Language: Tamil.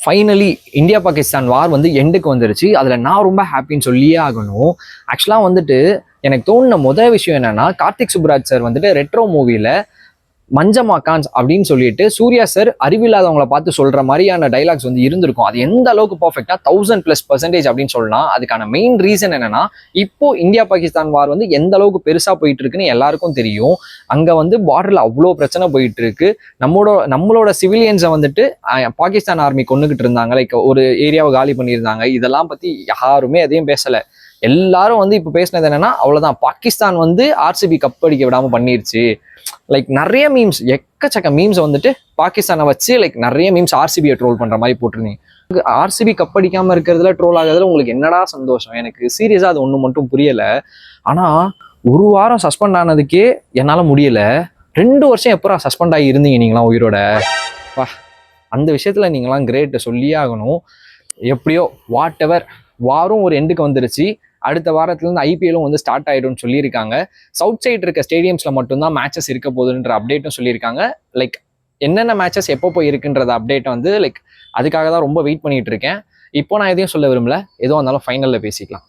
ஃபைனலி இந்தியா பாகிஸ்தான் வார் வந்து எண்டுக்கு வந்துருச்சு. அதில் நான் ரொம்ப ஹாப்பின்னு சொல்லியே ஆகணும். ஆக்சுவலாக வந்துட்டு எனக்கு தோணுன முதல் விஷயம் என்னன்னா, கார்த்திக் சுப்ராஜ் சார் வந்துட்டு ரெட்ரோ மூவியில் மஞ்சமாக்கான்ஸ் அப்படின்னு சொல்லிட்டு சூர்யா சார் அறிவில்லாதவங்களை பார்த்து சொல்ற மாதிரியான டைலாக்ஸ் வந்து இருந்திருக்கும். அது எந்த அளவுக்கு பர்ஃபெக்டா 1000+% அப்படின்னு சொல்லலாம். அதுக்கான மெயின் ரீசன் என்னன்னா, இப்போ இந்தியா பாகிஸ்தான் வார் வந்து எந்த அளவுக்கு பெருசா போயிட்டு இருக்குன்னு எல்லாருக்கும் தெரியும். அங்க வந்து பார்டர்ல அவ்வளோ பிரச்சனை போயிட்டு இருக்கு. நம்மளோட சிவிலியன்ஸை வந்துட்டு பாகிஸ்தான் ஆர்மி கொண்டுகிட்டு இருந்தாங்க. லைக் ஒரு ஏரியாவை காலி பண்ணியிருந்தாங்க. இதெல்லாம் பத்தி யாருமே எதையும் பேசல. எல்லாரும் வந்து இப்போ பேசினது என்னன்னா, அவ்வளவுதான், பாகிஸ்தான் வந்து ஆர்சிபி கப் அடிக்க விடாம பண்ணிருச்சு. லைக் நிறைய மீம்ஸ், எக்கச்சக்க மீம்ஸ் வந்துட்டு பாகிஸ்தானை வச்சு லைக் நிறைய மீம்ஸ் ஆர்சிபியை ட்ரோல் பண்ற மாதிரி போட்டிருந்தீங்க. ஆர்சிபி கப் அடிக்காம இருக்கிறதுல ட்ரோல் ஆகுறதுல உங்களுக்கு என்னடா சந்தோஷம்? எனக்கு சீரியஸா அது ஒண்ணு மட்டும் புரியல. ஆனா ஒரு வாரம் சஸ்பெண்ட் ஆனதுக்கே என்னால முடியல. 2 வருஷம் எப்பரா சஸ்பெண்ட் ஆகி இருந்தீங்க நீங்களாம் உயிரோட? வா, அந்த விஷயத்துல நீங்களாம் கிரேட் சொல்லியே ஆகணும். எப்படியோ வாட் எவர், வாரும் ஒரு எண்டுக்கு வந்துருச்சு. அடுத்த வாரத்துலேருந்து ஐபிஎல்லும் வந்து ஸ்டார்ட் ஆயிடும்னு சொல்லியிருக்காங்க. சவுத் சைடு இருக்க ஸ்டேடியம்ஸில் மட்டும்தான் மேட்சஸ் இருக்க போகுதுன்ற அப்டேட்டும் சொல்லியிருக்காங்க. லைக் என்னென்ன மேட்சஸ் எப்போ போய் இருக்குன்றத அப்டேட்டை வந்து லைக் அதுக்காக தான் ரொம்ப வெயிட் பண்ணிட்டு இருக்கேன். இப்போ நான் எதையும் சொல்ல விரும்பல, எதுவும் இருந்தாலும் ஃபைனலில் பேசிக்கலாம்.